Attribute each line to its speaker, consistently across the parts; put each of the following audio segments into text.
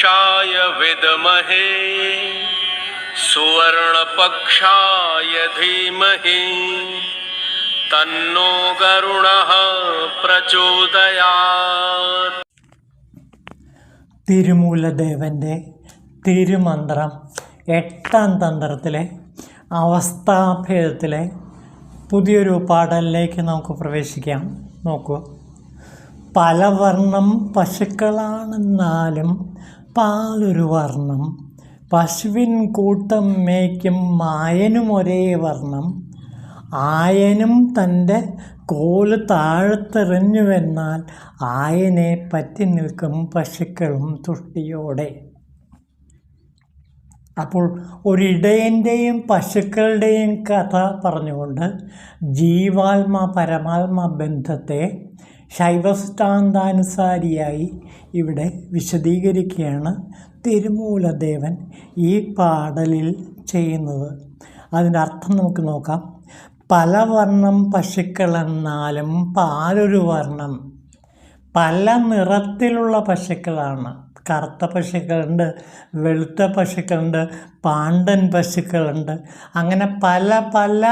Speaker 1: पुरुषाय विद्महे सुवर्णपक्षाय धीमहि तन्नो गरुडः प्रचोदयात्.
Speaker 2: തിരുമൂലദേവൻ്റെ തിരുമന്ത്രം 8ാം തന്ത്രത്തിലെ അവസ്ഥാഭേദത്തിലെ പുതിയൊരു പാഠലിലേക്ക് നമുക്ക് പ്രവേശിക്കാം. നോക്കൂ. പല വർണ്ണം പശുക്കളാണെന്നാലും പാലൊരു വർണ്ണം, പശുവിൻ കൂട്ടം മേയ്ക്കും മായനും ഒരേ വർണ്ണം, ആയനും തൻ്റെ കോല് താഴത്തെറിഞ്ഞുവെന്നാൽ ആയനെ പറ്റി നിൽക്കും പശുക്കളും തുഷ്ടിയോടെ. അപ്പോൾ ഒരിടയൻ്റെയും പശുക്കളുടെയും കഥ പറഞ്ഞുകൊണ്ട് ജീവാത്മ പരമാത്മ ബന്ധത്തെ ശൈവസിദ്ധാന്താനുസാരിയായി ഇവിടെ വിശദീകരിക്കുകയാണ് തിരുമൂലദേവൻ ഈ പാഠലിൽ ചെയ്യുന്നത്. അതിൻ്റെ അർത്ഥം നമുക്ക് നോക്കാം. പല വർണ്ണം പശുക്കളെന്നാലും പാലൊരു വർണ്ണം. പല നിറത്തിലുള്ള പശുക്കളാണ്. കറുത്ത പശുക്കളുണ്ട്, വെളുത്ത പശുക്കളുണ്ട്, പാണ്ടൻ പശുക്കളുണ്ട്. അങ്ങനെ പല പല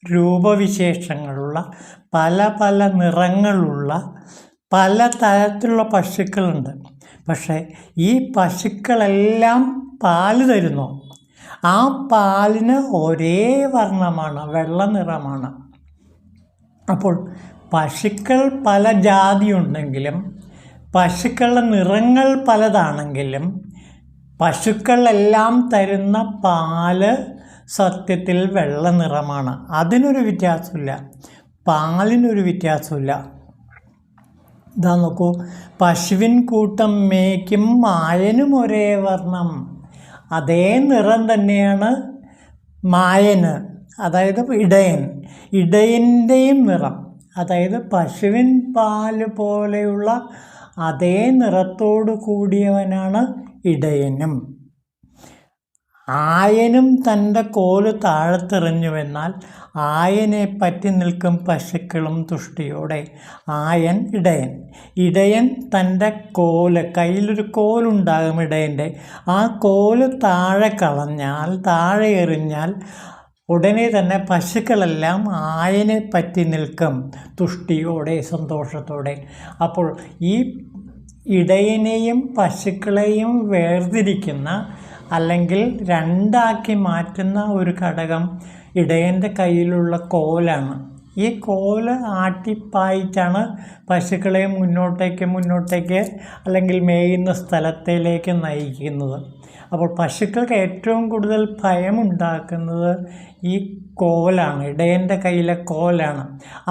Speaker 2: രൂപവിശേഷങ്ങളുള്ള, പല പല നിറങ്ങളുള്ള, പല തരത്തിലുള്ള പശുക്കളുണ്ട്. പക്ഷേ ഈ പശുക്കളെല്ലാം പാല് തരുന്നു. ആ പാലിന് ഒരേ വർണ്ണമാണ്, വെള്ള നിറമാണ്. അപ്പോൾ പശുക്കൾ പല ജാതിയുണ്ടെങ്കിലും, പശുക്കളുടെ നിറങ്ങൾ പലതാണെങ്കിലും, പശുക്കളെല്ലാം തരുന്ന പാല് സത്യത്തിൽ വെള്ള നിറമാണ്. അതിനൊരു വ്യത്യാസമില്ല, പാലിനൊരു വ്യത്യാസമില്ല. ഇതാ നോക്കൂ. പശുവിൻ കൂട്ടം മേയ്ക്കും മായനും ഒരേ വർണ്ണം. അതേ നിറം തന്നെയാണ് മായന്, അതായത് ഇടയൻ്റെയും നിറം, അതായത് പശുവിൻ പാല് പോലെയുള്ള അതേ നിറത്തോടു കൂടിയവനാണ് ഇടയനും. ആയനും തൻ്റെ കോല് താഴത്തെറിഞ്ഞുവെന്നാൽ ആയനെ പറ്റി നിൽക്കും പശുക്കളും തുഷ്ടിയോടെ. ആയൻ ഇടയൻ തൻ്റെ കോല്, കയ്യിലൊരു കോലുണ്ടാകും ഇടയൻ്റെ, ആ കോല് താഴെ എറിഞ്ഞാൽ ഉടനെ തന്നെ പശുക്കളെല്ലാം ആയനെ പറ്റി നിൽക്കും തുഷ്ടിയോടെ, സന്തോഷത്തോടെ. അപ്പോൾ ഈ ഇടയനെയും പശുക്കളെയും വേർതിരിക്കുന്ന അല്ലെങ്കിൽ രണ്ടാക്കി മാറ്റുന്ന ഒരു ഘടകം ഇടയൻ്റെ കയ്യിലുള്ള കോലാണ്. ഈ കോല് ആട്ടിപ്പായിട്ടാണ് പശുക്കളെ മുന്നോട്ടേക്ക് അല്ലെങ്കിൽ മേയുന്ന സ്ഥലത്തിലേക്ക് നയിക്കുന്നത്. അപ്പോൾ പശുക്കൾക്ക് ഏറ്റവും കൂടുതൽ ഭയമുണ്ടാക്കുന്നത് ഈ കോലാണ്, ഇടയൻ്റെ കയ്യിലെ കോലാണ്.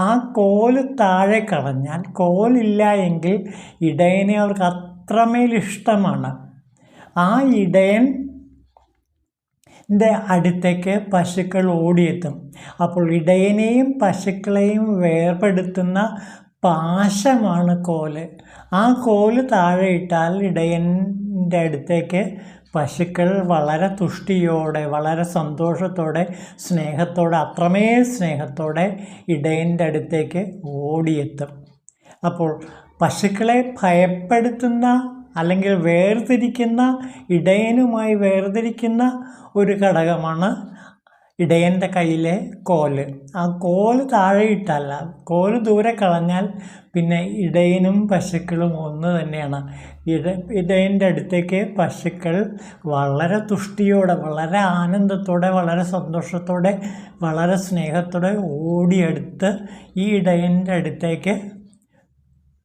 Speaker 2: ആ കോല് താഴെ കളഞ്ഞാൽ, കോലില്ല എങ്കിൽ ഇടയനെ അവർക്ക് അത്രമേൽ ഇഷ്ടമാണ്. ആ ഇടയൻ്റെ അടുത്തേക്ക് പശുക്കൾ ഓടിയെത്തും. അപ്പോൾ ഇടയനെയും പശുക്കളെയും വേർപെടുത്തുന്ന പാശമാണ് കോല്. ആ കോല് താഴെ ഇട്ടാൽ ഇടയൻ്റെ അടുത്തേക്ക് പശുക്കൾ വളരെ തുഷ്ടിയോടെ, വളരെ സന്തോഷത്തോടെ, സ്നേഹത്തോടെ, അത്രമേൽ സ്നേഹത്തോടെ ഇടയൻ്റെ അടുത്തേക്ക് ഓടിയെത്തും. അപ്പോൾ പശുക്കളെ ഭയപ്പെടുത്തുന്ന അല്ലെങ്കിൽ ഇടയനുമായി വേർതിരിക്കുന്ന ഒരു ഘടകമാണ് ഇടയൻ്റെ കയ്യിലെ കോല്. ആ കോല് താഴെ ഇട്ടല്ല, കോല് ദൂരെ കളഞ്ഞാൽ പിന്നെ ഇടയനും പശുക്കളും ഒന്ന് തന്നെയാണ്. ഇടയൻ്റെ അടുത്തേക്ക് പശുക്കൾ വളരെ തുഷ്ടിയോടെ, വളരെ ആനന്ദത്തോടെ, വളരെ സന്തോഷത്തോടെ, വളരെ സ്നേഹത്തോടെ ഓടിയെടുത്ത് ഈ ഇടയൻ്റെ അടുത്തേക്ക്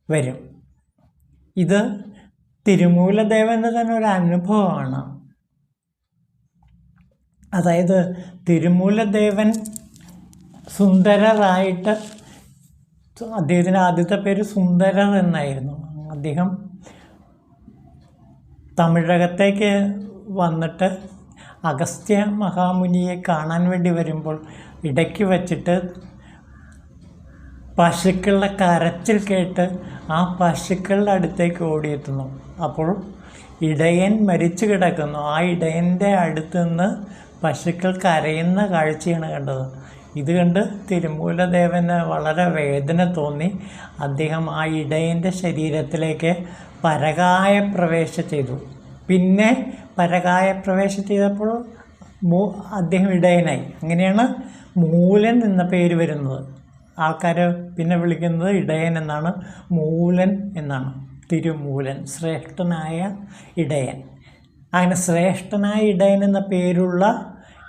Speaker 2: വരും. ഇത് തിരുമൂലദേവൻ്റെ തന്നെ ഒരു അനുഭവമാണ്. അതായത് തിരുമൂലദേവൻ സുന്ദരരായിട്ട്, അദ്ദേഹത്തിൻ്റെ ആദ്യത്തെ പേര് സുന്ദരർ എന്നായിരുന്നു. അദ്ദേഹം തമിഴകത്തേക്ക് വന്നിട്ട് അഗസ്ത്യ മഹാമുനിയെ കാണാൻ വേണ്ടി വരുമ്പോൾ ഇടയ്ക്ക് വച്ചിട്ട് പശുക്കളുടെ കരച്ചിൽ കേട്ട് ആ പശുക്കളുടെ അടുത്തേക്ക് ഓടിയെത്തുന്നു. അപ്പോൾ ഇടയൻ മരിച്ചു കിടക്കുന്നു. ആ ഇടയൻ്റെ അടുത്ത് നിന്ന് പശുക്കൾ കരയുന്ന കാഴ്ചയാണ് കണ്ടത്. ഇത് കണ്ട് തിരുമൂലദേവന് വളരെ വേദന തോന്നി. അദ്ദേഹം ആ ഇടയൻ്റെ ശരീരത്തിലേക്ക് പരകായ പ്രവേശം ചെയ്തു. പിന്നെ പരകായ പ്രവേശം ചെയ്തപ്പോൾ അദ്ദേഹം ഇടയനായി. അങ്ങനെയാണ് മൂലൻ എന്ന പേര് വരുന്നത്. ആൾക്കാർ പിന്നെ വിളിക്കുന്നത് ഇടയൻ എന്നാണ്, മൂലൻ എന്നാണ്, തിരുമൂലൻ, ശ്രേഷ്ഠനായ ഇടയൻ. അങ്ങനെ ശ്രേഷ്ഠനായ ഇടയൻ എന്ന പേരുള്ള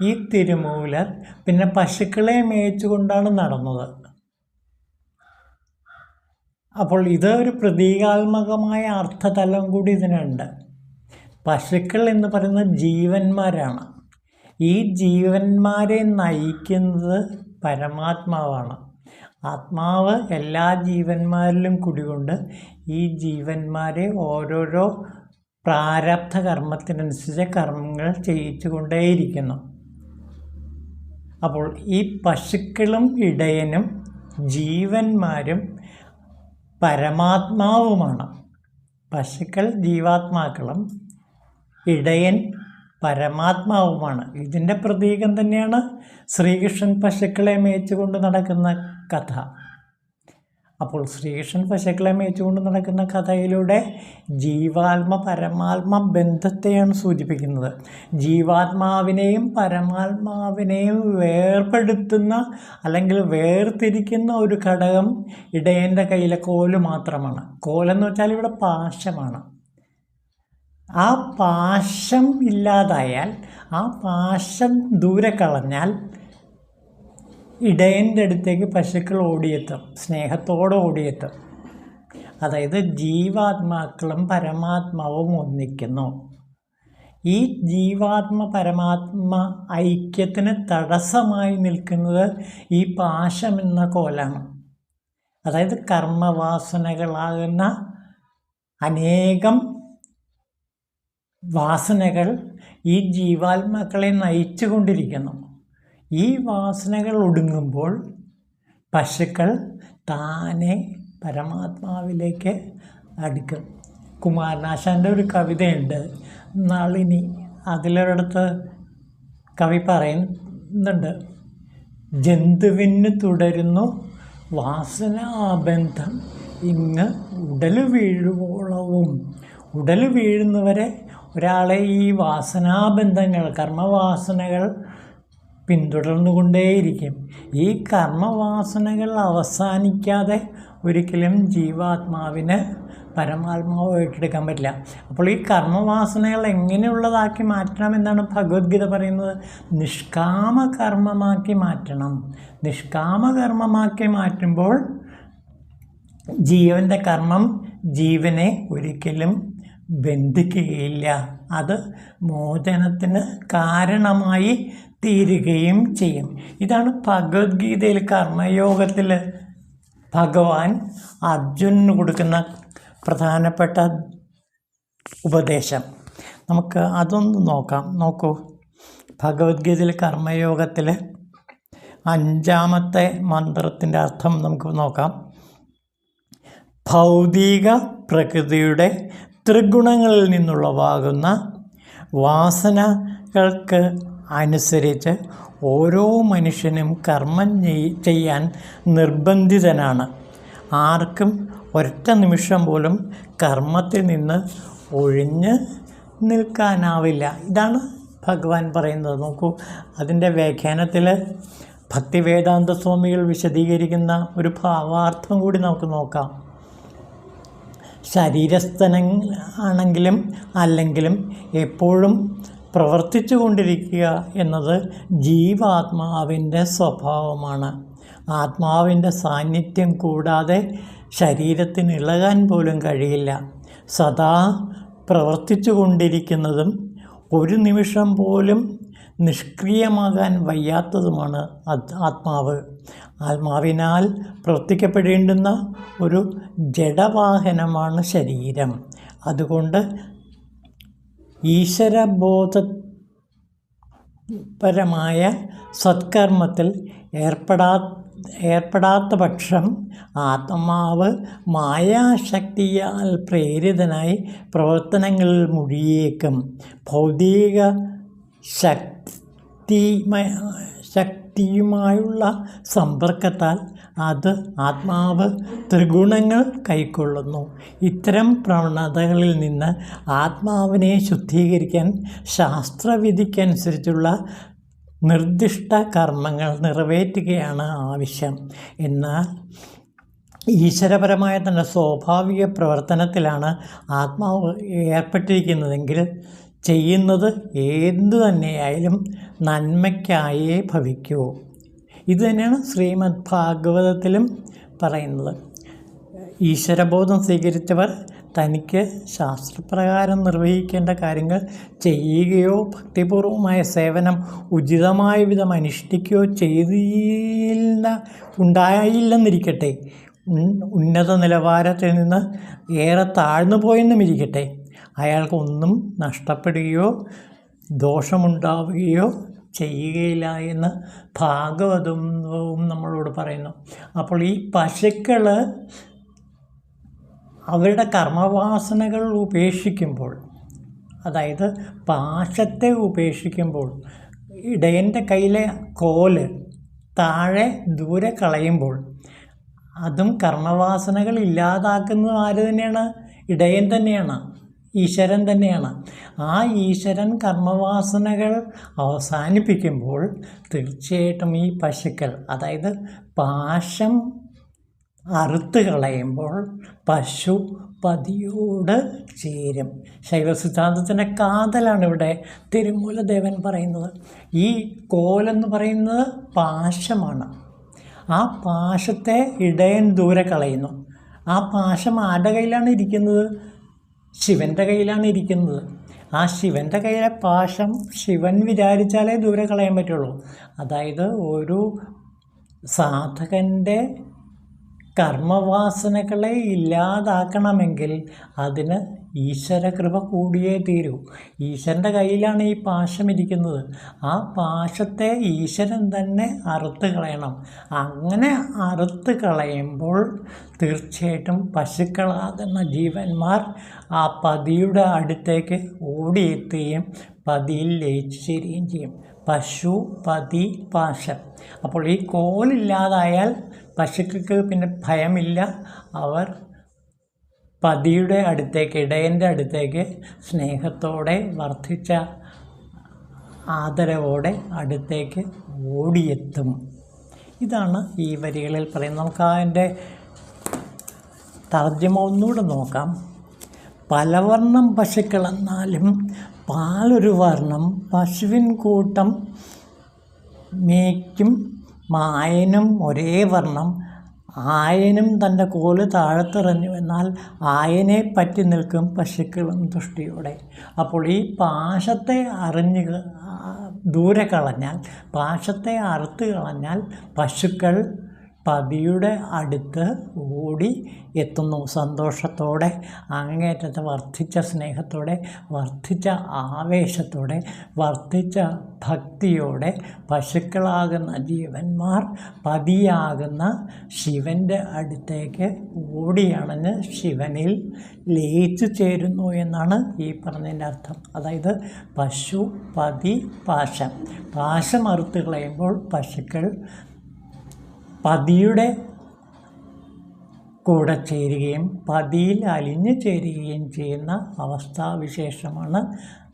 Speaker 2: ഈ തിരുമൂലർ പിന്നെ പശുക്കളെ മേയിച്ചുകൊണ്ടാണ് നടന്നത്. അപ്പോൾ ഇത് ഒരു പ്രതീകാത്മകമായ അർത്ഥതലം കൂടി ഇതിനുണ്ട്. പശുക്കൾ എന്ന് പറയുന്നത് ജീവന്മാരാണ്. ഈ ജീവന്മാരെ നയിക്കുന്നത് പരമാത്മാവാണ്. ആത്മാവ് എല്ലാ ജീവന്മാരിലും കുടികൊണ്ട് ഈ ജീവന്മാരെ ഓരോരോ പ്രാരബ്ധ കർമ്മത്തിനനുസരിച്ച് കർമ്മങ്ങൾ ചെയ്യിച്ചു കൊണ്ടേയിരിക്കുന്നു. അപ്പോൾ ഈ പശുക്കളും ഇടയനും ജീവന്മാരും പരമാത്മാവുമാണ്. പശുക്കൾ ജീവാത്മാക്കളും ഇടയൻ പരമാത്മാവുമാണ്. ഇതിൻ്റെ പ്രതീകം തന്നെയാണ് ശ്രീകൃഷ്ണൻ പശുക്കളെ മേയിച്ചുകൊണ്ട് നടക്കുന്ന കഥ. അപ്പോൾ ശ്രീകൃഷ്ണൻ പശുക്കളെ മേയിച്ചുകൊണ്ട് നടക്കുന്ന കഥയിലൂടെ ജീവാത്മ പരമാത്മ ബന്ധത്തെയാണ് സൂചിപ്പിക്കുന്നത്. ജീവാത്മാവിനെയും പരമാത്മാവിനെയും വേർപെടുത്തുന്ന അല്ലെങ്കിൽ വേർതിരിക്കുന്ന ഒരു ഘടകം ഇടയൻ്റെ കയ്യിലെ കോല് മാത്രമാണ്. കോലെന്ന് വെച്ചാൽ ഇവിടെ പാശമാണ്. ആ പാശം ഇല്ലാതായാൽ, ആ പാശം ദൂരെ കളഞ്ഞാൽ ഇടയൻ്റെ അടുത്തേക്ക് പശുക്കൾ ഓടിയെത്തും, സ്നേഹത്തോടെ ഓടിയെത്തും. അതായത് ജീവാത്മാക്കളും പരമാത്മാവും ഒന്നിക്കുന്നു. ഈ ജീവാത്മ പരമാത്മ ഐക്യത്തിന് തടസ്സമായി നിൽക്കുന്നത് ഈ പാശം എന്ന കോലാണ്. അതായത് കർമ്മവാസനകളാകുന്ന അനേകം വാസനകൾ ഈ ജീവാത്മാക്കളെ നയിച്ചു കൊണ്ടിരിക്കുന്നു. ഈ വാസനകൾ ഒടുങ്ങുമ്പോൾ പശുക്കൾ താനെ പരമാത്മാവിലേക്ക് അടുക്കും. കുമാരനാശാൻ്റെ ഒരു കവിതയുണ്ട്, നളിനി. അതിലൊരിടത്ത് കവി പറയുന്നുണ്ട്, ജന്തുവിന് തുടരുന്നു വാസനാബന്ധം ഇങ്ങ് ഉടൽ വീഴുവോളവും. ഉടൽ വീഴുന്നവരെ ഒരാളെ ഈ വാസനാബന്ധങ്ങൾ, കർമ്മവാസനകൾ പിന്തുടർന്നുകൊണ്ടേയിരിക്കും. ഈ കർമ്മവാസനകൾ അവസാനിക്കാതെ ഒരിക്കലും ജീവാത്മാവിന് പരമാത്മാവ് ഏറ്റെടുക്കാൻ പറ്റില്ല. അപ്പോൾ ഈ കർമ്മവാസനകൾ എങ്ങനെയുള്ളതാക്കി മാറ്റണമെന്നാണ് ഭഗവത്ഗീത പറയുന്നത്? നിഷ്കാമ കർമ്മമാക്കി മാറ്റണം. നിഷ്കാമ കർമ്മമാക്കി മാറ്റുമ്പോൾ ജീവൻ്റെ കർമ്മം ജീവനെ ഒരിക്കലും ബന്ധിക്കുകയില്ല. അത് മോചനത്തിന് കാരണമായി തീരുകയും ചെയ്യും. ഇതാണ് ഭഗവത്ഗീതയിൽ കർമ്മയോഗത്തിൽ ഭഗവാൻ അർജുനന് കൊടുക്കുന്ന പ്രധാനപ്പെട്ട ഉപദേശം. നമുക്ക് അതൊന്ന് നോക്കാം. നോക്കൂ, ഭഗവത്ഗീതയിൽ കർമ്മയോഗത്തിൽ 5ാമത്തെ മന്ത്രത്തിൻ്റെ അർത്ഥം നമുക്ക് നോക്കാം. ഭൗതിക പ്രകൃതിയുടെ ത്രിഗുണങ്ങളിൽ നിന്നുളവാകുന്ന വാസനകൾക്ക് അനുസരിച്ച് ഓരോ മനുഷ്യനും കർമ്മം ചെയ്യാൻ നിർബന്ധിതനാണ്. ആർക്കും ഒരൊറ്റ നിമിഷം പോലും കർമ്മത്തിൽ നിന്ന് ഒഴിഞ്ഞ് നിൽക്കാനാവില്ല. ഇതാണ് ഭഗവാൻ പറയുന്നത്. നോക്കൂ, അതിൻ്റെ വ്യാഖ്യാനത്തിൽ ഭക്തിവേദാന്ത സ്വാമികൾ വിശദീകരിക്കുന്ന ഒരു ഭാവാർത്ഥം കൂടി നമുക്ക് നോക്കാം. ശരീരസ്ഥനാണെങ്കിലും അല്ലെങ്കിലും എപ്പോഴും പ്രവർത്തിച്ചു കൊണ്ടിരിക്കുക എന്നത് ജീവാത്മാവിൻ്റെ സ്വഭാവമാണ്. ആത്മാവിൻ്റെ സാന്നിധ്യം കൂടാതെ ശരീരത്തിന് ഇളകാൻ പോലും കഴിയില്ല. സദാ പ്രവർത്തിച്ചു കൊണ്ടിരിക്കുന്നതും ഒരു നിമിഷം പോലും നിഷ്ക്രിയമാകാൻ വയ്യാത്തതുമാണ് ആത്മാവ്. ആത്മാവിനാൽ പ്രവർത്തിക്കപ്പെടേണ്ടുന്ന ഒരു ജഡവാഹനമാണ് ശരീരം. അതുകൊണ്ട് ഈശ്വരബോധപരമായ സത്കർമ്മത്തിൽ ഏർപ്പെടാത്ത പക്ഷം ആത്മാവ് മായാശക്തിയാൽ പ്രേരിതനായി പ്രവർത്തനങ്ങളിൽ മുഴുകിയേക്കും. ഭൗതിക ശക്തിയുമായുള്ള സമ്പർക്കത്താൽ അത് ആത്മാവ് ത്രിഗുണങ്ങൾ കൈക്കൊള്ളുന്നു. ഇത്തരം പ്രവണതകളിൽ നിന്ന് ആത്മാവിനെ ശുദ്ധീകരിക്കാൻ ശാസ്ത്രവിധിക്കനുസരിച്ചുള്ള നിർദ്ദിഷ്ട കർമ്മങ്ങൾ നിറവേറ്റുകയാണ് ആവശ്യം. എന്നാൽ ഈശ്വരപരമായ തൻ്റെ സ്വാഭാവിക പ്രവർത്തനത്തിലാണ് ആത്മാവ് ഏർപ്പെട്ടിരിക്കുന്നതെങ്കിൽ ചെയ്യുന്നത് എന്തു തന്നെയായാലും നന്മയ്ക്കായേ ഭവിക്കൂ. ഇതുതന്നെയാണ് ശ്രീമദ് ഭാഗവതത്തിലും പറയുന്നത്. ഈശ്വരബോധം സ്വീകരിച്ചവർ തനിക്ക് ശാസ്ത്രപ്രകാരം നിർവഹിക്കേണ്ട കാര്യങ്ങൾ ചെയ്യുകയോ ഭക്തിപൂർവമായ സേവനം ഉചിതമായ വിധം അനുഷ്ഠിക്കുകയോ ഉണ്ടായില്ലെന്നിരിക്കട്ടെ, ഉന്നത നിലവാരത്തിൽ നിന്ന് ഏറെ താഴ്ന്നു പോയെന്നുമിരിക്കട്ടെ, അയാൾക്കൊന്നും നഷ്ടപ്പെടുകയോ ദോഷമുണ്ടാവുകയോ ചെയ്യുകയില്ല എന്ന് ഭാഗവതവും നമ്മളോട് പറയുന്നു. അപ്പോൾ ഈ പശുക്കൾ അവരുടെ കർമ്മവാസനകൾ ഉപേക്ഷിക്കുമ്പോൾ, അതായത് പാശത്തെ ഉപേക്ഷിക്കുമ്പോൾ, ഇടയൻ്റെ കയ്യിലെ കോല് താഴെ ദൂരെ കളയുമ്പോൾ, അതും കർമ്മവാസനകൾ ഇല്ലാതാക്കുന്നത് ആര് തന്നെയാണ്? ഇടയൻ തന്നെയാണ്, ഈശ്വരൻ തന്നെയാണ്. ആ ഈശ്വരൻ കർമ്മവാസനകൾ അവസാനിപ്പിക്കുമ്പോൾ തീർച്ചയായിട്ടും ഈ പശുക്കൾ, അതായത് പാശം അറുത്ത് കളയുമ്പോൾ പശു പതിയോട് ചേരും. ശൈവസിദ്ധാന്തത്തിൻ്റെ കാതലാണ് ഇവിടെ തിരുമൂലദേവൻ പറയുന്നത്. ഈ കോലെന്ന് പറയുന്നത് പാശമാണ്. ആ പാശത്തെ ഇടയൻ ദൂരെ കളയുന്നു. ആ പാശം ആരുടെ കയ്യിലാണ് ഇരിക്കുന്നത്? ശിവൻ്റെ കയ്യിലാണ് ഇരിക്കുന്നത്. ആ ശിവൻ്റെ കയ്യിലെ പാശം ശിവൻ വിചാരിച്ചാലേ ദൂരെ കളയാൻ പറ്റുള്ളൂ. അതായത് ഒരു സാധകൻ്റെ കർമ്മവാസനകളെ ഇല്ലാതാക്കണമെങ്കിൽ അതിന് ഈശ്വരകൃപ കൂടിയേ തീരൂ. ഈശ്വരൻ്റെ കയ്യിലാണ് ഈ പാശം ഇരിക്കുന്നത്. ആ പാശത്തെ ഈശ്വരൻ തന്നെ അറുത്ത് കളയണം. അങ്ങനെ അറുത്ത് കളയുമ്പോൾ തീർച്ചയായിട്ടും പശുക്കളാകുന്ന ജീവന്മാർ ആ പതിയുടെ അടുത്തേക്ക് ഓടിയെത്തുകയും പതിയിൽ ലയിച്ചു ചേരുകയും ചെയ്യും. പശു, പതി, പാശം. അപ്പോൾ ഈ കോലില്ലാതായാൽ പശുക്കൾക്ക് പിന്നെ ഭയമില്ല. അവർ പതിയുടെ അടുത്തേക്ക്, ഇടയൻ്റെ അടുത്തേക്ക് സ്നേഹത്തോടെ, വർദ്ധിച്ച ആദരവോടെ അടുത്തേക്ക് ഓടിയെത്തും. ഇതാണ് ഈ വരികളിൽ പറയുന്നത്. നമുക്ക് അതിൻ്റെ തർജ്ജമ ഒന്നുകൂടെ നോക്കാം. പലവർണ്ണം പശുക്കളെന്നാലും പാലൊരു വർണ്ണം, പശുവിൻ കൂട്ടം മേയ്ക്കും മായനും ഒരേ വർണ്ണം. ആയനും തൻ്റെ കോല് താഴത്തെറിഞ്ഞു, എന്നാൽ ആയനെ പറ്റി നിൽക്കും പശുക്കളും ദൃഷ്ടിയോടെ. അപ്പോൾ ഈ പാശത്തെ ദൂരെ കളഞ്ഞാൽ, പാശത്തെ അറുത്ത് കളഞ്ഞാൽ പശുക്കൾ പതിയുടെ അടുത്ത് ഓടി എത്തുന്നു. സന്തോഷത്തോടെ, അങ്ങേയറ്റത്തെ വർദ്ധിച്ച സ്നേഹത്തോടെ, വർദ്ധിച്ച ആവേശത്തോടെ, വർദ്ധിച്ച ഭക്തിയോടെ പശുക്കളാകുന്ന ജീവന്മാർ പതിയാകുന്ന ശിവൻ്റെ അടുത്തേക്ക് ഓടിയണഞ്ഞ് ശിവനിൽ ലയിച്ചു ചേരുന്നു എന്നാണ് ഈ പറഞ്ഞതിൻ്റെ അർത്ഥം. അതായത് പശു, പതി, പാശം. പാശം അറുത്ത് കളയുമ്പോൾ പശുക്കൾ പതിയുടെ കൂടെ ചേരുകയും പതിയിൽ അലിഞ്ഞു ചേരുകയും ചെയ്യുന്ന അവസ്ഥാവിശേഷമാണ്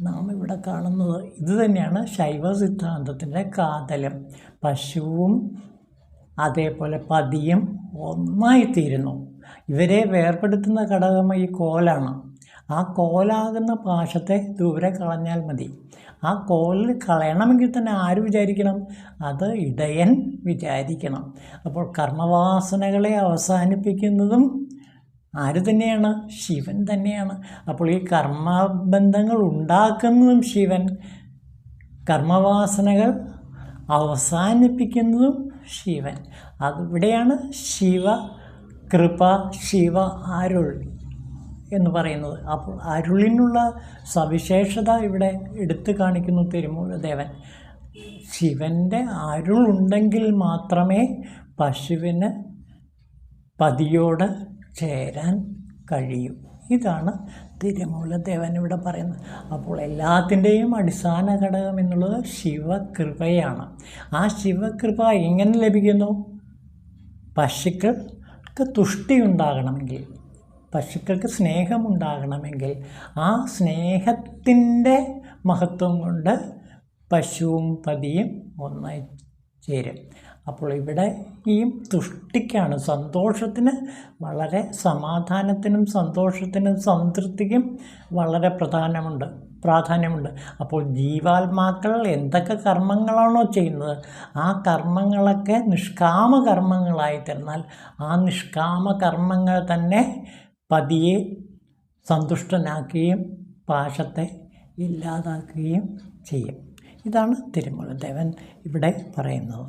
Speaker 2: നാം ഇവിടെ കാണുന്നത്. ഇതുതന്നെയാണ് ശൈവ സിദ്ധാന്തത്തിൻ്റെ കാതലും. പശുവും അതേപോലെ പതിയും ഒന്നായിത്തീരുന്നു. ഇവരെ വേർപെടുത്തുന്ന ഘടകം ഈ കോലാണ്. ആ കോലാകുന്ന പാശത്തെ ദൂരെ കളഞ്ഞാൽ മതി. ആ കോലിൽ കളയണമെങ്കിൽ തന്നെ ആര് വിചാരിക്കണം? അത് ഇടയൻ വിചാരിക്കണം. അപ്പോൾ കർമ്മവാസനകളെ അവസാനിപ്പിക്കുന്നതും ആര് തന്നെയാണ്? ശിവൻ തന്നെയാണ്. അപ്പോൾ ഈ കർമ്മബന്ധങ്ങൾ ഉണ്ടാക്കുന്നതും ശിവൻ, കർമ്മവാസനകൾ അവസാനിപ്പിക്കുന്നതും ശിവൻ. അതിവിടെയാണ് ശിവകൃപ, ശിവ അരുൾ എന്ന് പറയുന്നത്. അപ്പോൾ അരുളിനുള്ള സവിശേഷത ഇവിടെ എടുത്തു കാണിക്കുന്നു തിരുമൂലദേവൻ. ശിവൻ്റെ അരുളുണ്ടെങ്കിൽ മാത്രമേ പശുവിന് പതിയോട് ചേരാൻ കഴിയൂ. ഇതാണ് തിരുമൂലദേവൻ ഇവിടെ പറയുന്നത്. അപ്പോൾ എല്ലാത്തിൻ്റെയും അടിസ്ഥാന ഘടകം എന്നുള്ളത് ശിവകൃപയാണ്. ആ ശിവകൃപ എങ്ങനെ ലഭിക്കുന്നു? പശുക്കൾക്ക് തുഷ്ടി ഉണ്ടാകണമെങ്കിൽ, പശുക്കൾക്ക് സ്നേഹമുണ്ടാകണമെങ്കിൽ ആ സ്നേഹത്തിൻ്റെ മഹത്വം കൊണ്ട് പശുവും പതിയും ഒന്നായി ചേരും. അപ്പോൾ ഇവിടെ ഈ തുഷ്ടിക്കാണ്, സന്തോഷത്തിന് വളരെ, സമാധാനത്തിനും സന്തോഷത്തിനും സംതൃപ്തിക്കും വളരെ പ്രാധാന്യമുണ്ട്. അപ്പോൾ ജീവാത്മാക്കൾ എന്തൊക്കെ കർമ്മങ്ങളാണോ ചെയ്യുന്നത് ആ കർമ്മങ്ങളൊക്കെ നിഷ്കാമ കർമ്മങ്ങളായി തീർന്നാൽ ആ നിഷ്കാമ കർമ്മങ്ങൾ തന്നെ പതിയെ സന്തുഷ്ടനാക്കുകയും പാശത്തെ ഇല്ലാതാക്കുകയും ചെയ്യും. ഇതാണ് തിരുമൂലദേവൻ ഇവിടെ പറയുന്നത്.